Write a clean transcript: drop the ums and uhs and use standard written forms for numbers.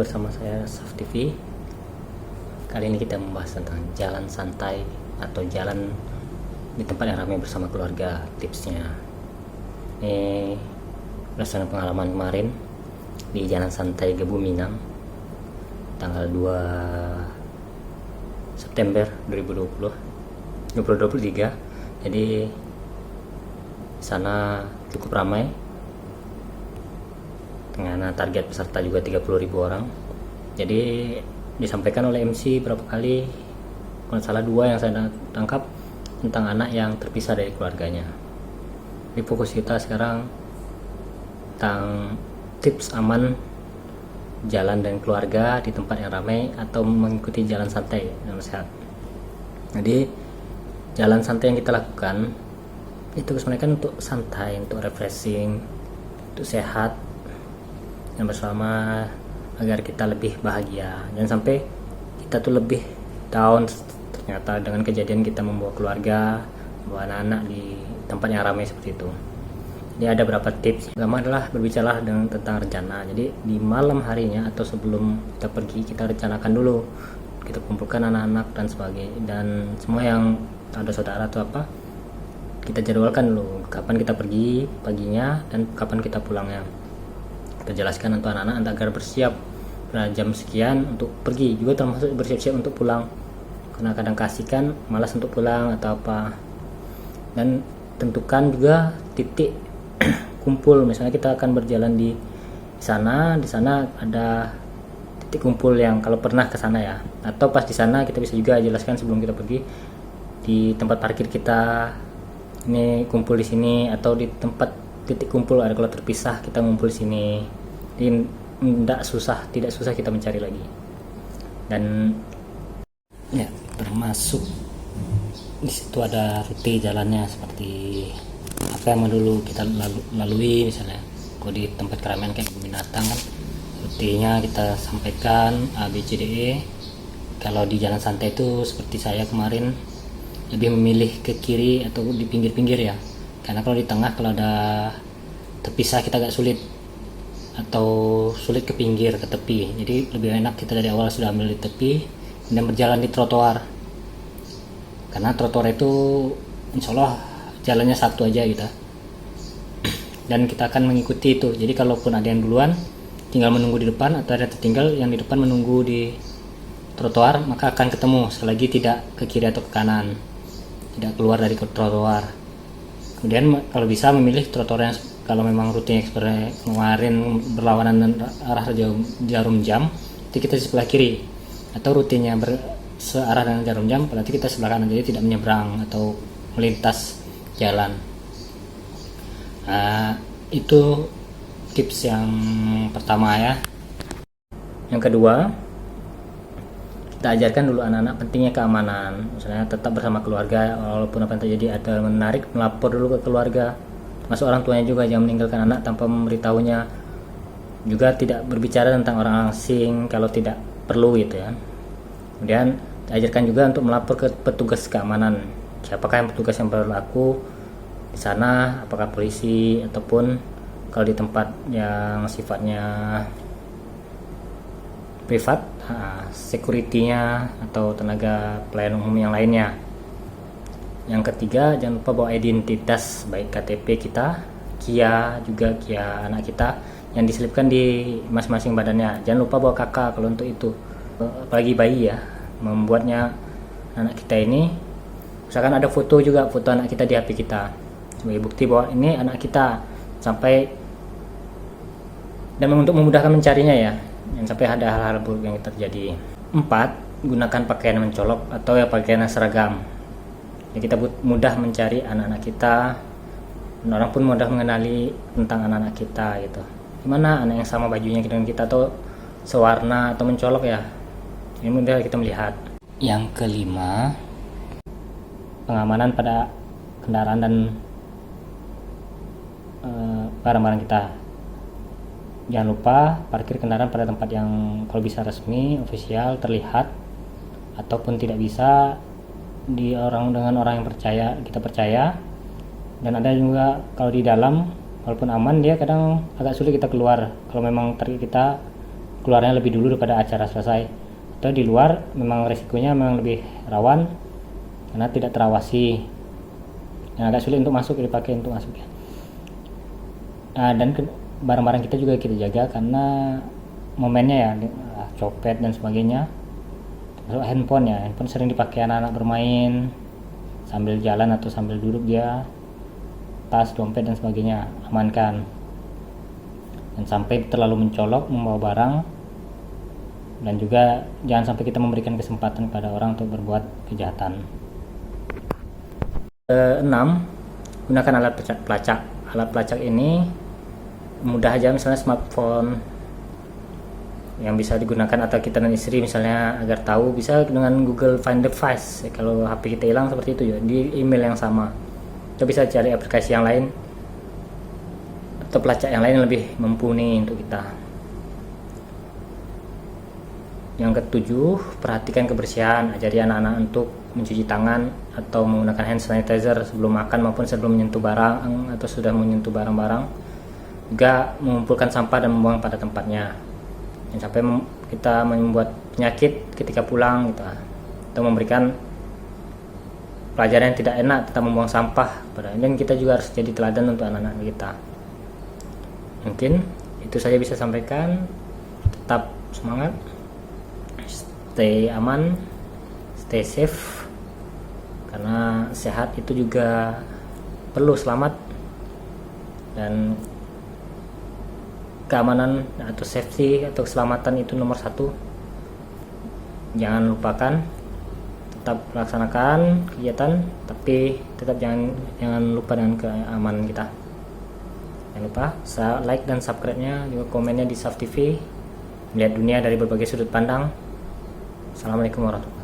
bersama saya Saf TV. Kali ini kita membahas tentang jalan santai atau jalan di tempat yang ramai bersama keluarga, tipsnya. Ini berdasarkan pengalaman kemarin di Jalan Santai Gebu Minang tanggal 2 September 2023. Jadi sana cukup ramai dengan target peserta juga 30.000 orang. Jadi disampaikan oleh MC berapa kali, kalau salah 2 yang saya tangkap, tentang anak yang terpisah dari keluarganya. Di fokus kita sekarang tentang tips aman jalan dan keluarga di tempat yang ramai atau mengikuti jalan santai yang sehat. Jadi jalan santai yang kita lakukan itu sebenarnya kan untuk santai, untuk refreshing, untuk sehat dan bersama agar kita lebih bahagia. Jangan sampai kita tuh lebih down ternyata dengan kejadian kita membawa keluarga, membawa anak-anak di tempat yang ramai seperti itu. Jadi ada beberapa tips. Pertama adalah berbicara tentang rencana. Jadi di malam harinya atau sebelum kita pergi, kita rencanakan dulu, kita kumpulkan anak-anak dan sebagainya, dan semua yang ada saudara atau apa, kita jadwalkan dulu kapan kita pergi paginya dan kapan kita pulangnya. Kita jelaskan untuk anak-anak agar bersiap pada jam sekian untuk pergi, juga termasuk bersiap-siap untuk pulang, karena kadang kasihkan malas untuk pulang atau apa. Dan tentukan juga titik kumpul, misalnya kita akan berjalan di sana ada titik kumpul yang kalau pernah ke sana ya, atau pas di sana kita bisa juga jelaskan sebelum kita pergi di tempat parkir kita ini kumpul di sini, atau di tempat titik kumpul ada kalau terpisah kita ngumpul di sini. Jadi tidak susah kita mencari lagi. Dan ya termasuk di situ ada rute jalannya, seperti apa yang dulu kita lalui. Misalnya kalau di tempat keramaian kayak binatang kan, rutenya kita sampaikan A B C D E. Kalau di jalan santai itu seperti saya kemarin lebih memilih ke kiri atau di pinggir-pinggir ya, karena kalau di tengah kalau ada terpisah kita agak sulit, atau sulit ke pinggir, ke tepi. Jadi lebih enak kita dari awal sudah ambil di tepi dan berjalan di trotoar, karena trotoar itu insya Allah jalannya satu aja gitu, dan kita akan mengikuti itu. Jadi kalaupun ada yang duluan tinggal menunggu di depan, atau ada tertinggal yang di depan menunggu di trotoar, maka akan ketemu selagi tidak ke kiri atau ke kanan, tidak keluar dari trotoar. Kemudian kalau bisa memilih trotoar yang, kalau memang rutenya seperti kemarin berlawanan arah jarum jam, itu kita di sebelah kiri, atau rutenya searah dengan jarum jam, berarti kita sebelah kanan, jadi tidak menyeberang atau melintas jalan. Itu tips yang pertama ya. Yang kedua, kita ajarkan dulu anak-anak pentingnya keamanan. Misalnya tetap bersama keluarga, walaupun apa yang terjadi, ada menarik melapor dulu ke keluarga, masuk orang tuanya juga, jangan meninggalkan anak tanpa memberitahunya. Juga tidak berbicara tentang orang asing kalau tidak perlu gitu ya. Kemudian diajarkan juga untuk melapor ke petugas keamanan, siapakah yang petugas yang berlaku di sana, apakah polisi ataupun kalau di tempat yang sifatnya privat, security-nya atau tenaga pelayan umum yang lainnya. Yang ketiga, jangan lupa bawa identitas, baik KTP kita, KIA juga KIA anak kita yang diselipkan di masing-masing badannya. Jangan lupa bawa kakak kalau untuk itu, apalagi bayi ya. Membuatnya anak kita ini, misalkan ada foto juga, foto anak kita di HP kita sebagai bukti bahwa ini anak kita, sampai dan untuk memudahkan mencarinya ya, jangan sampai ada hal-hal buruk yang terjadi. 4, gunakan pakaian mencolok atau ya pakaian seragam. Ya, kita mudah mencari anak-anak kita, dan orang pun mudah mengenali tentang anak-anak kita gitu. Gimana anak yang sama bajunya dengan kita, atau sewarna atau mencolok ya, ini mudah kita melihat. Yang kelima, pengamanan pada kendaraan dan barang-barang kita. Jangan lupa parkir kendaraan pada tempat yang kalau bisa resmi, ofisial, terlihat, ataupun tidak bisa dengan orang yang kita percaya. Dan ada juga kalau di dalam, walaupun aman, dia kadang agak sulit kita keluar kalau memang kita keluarnya lebih dulu daripada acara selesai. Atau di luar memang resikonya memang lebih rawan karena tidak terawasi, yang agak sulit untuk masuk, dipakai untuk masuk ya. Dan barang-barang kita juga kita jaga karena momennya ya, copet dan sebagainya. Termasuk handphone ya, handphone sering dipakai anak-anak bermain sambil jalan atau sambil duduk dia, tas, dompet dan sebagainya amankan. Dan sampai terlalu mencolok membawa barang, dan juga jangan sampai kita memberikan kesempatan kepada orang untuk berbuat kejahatan. 6. Gunakan alat pelacak. Alat pelacak ini mudah aja, misalnya smartphone yang bisa digunakan, atau kita dan istri misalnya agar tahu, bisa dengan Google Find Device kalau HP kita hilang, seperti itu ya, di email yang sama. Kita bisa cari aplikasi yang lain atau pelacak yang lain yang lebih mumpuni untuk kita. Yang ketujuh, perhatikan kebersihan. Ajari anak-anak untuk mencuci tangan atau menggunakan hand sanitizer sebelum makan maupun sebelum menyentuh barang atau sudah menyentuh barang-barang. Juga mengumpulkan sampah dan membuang pada tempatnya. Jangan sampai kita membuat penyakit ketika pulang gitu. Atau memberikan pelajaran yang tidak enak tentang membuang sampah. Dan kita juga harus jadi teladan untuk anak-anak kita. Mungkin itu saja bisa sampaikan. Tetap semangat, stay aman, stay safe, karena sehat itu juga perlu selamat, dan keamanan atau safety atau keselamatan itu nomor 1. Jangan lupakan, tetap laksanakan kegiatan, tapi tetap jangan lupa dengan keamanan kita. Jangan lupa like dan subscribe-nya, juga komennya di Saf TV, melihat dunia dari berbagai sudut pandang. Assalamualaikum warahmatullahi wabarakatuh.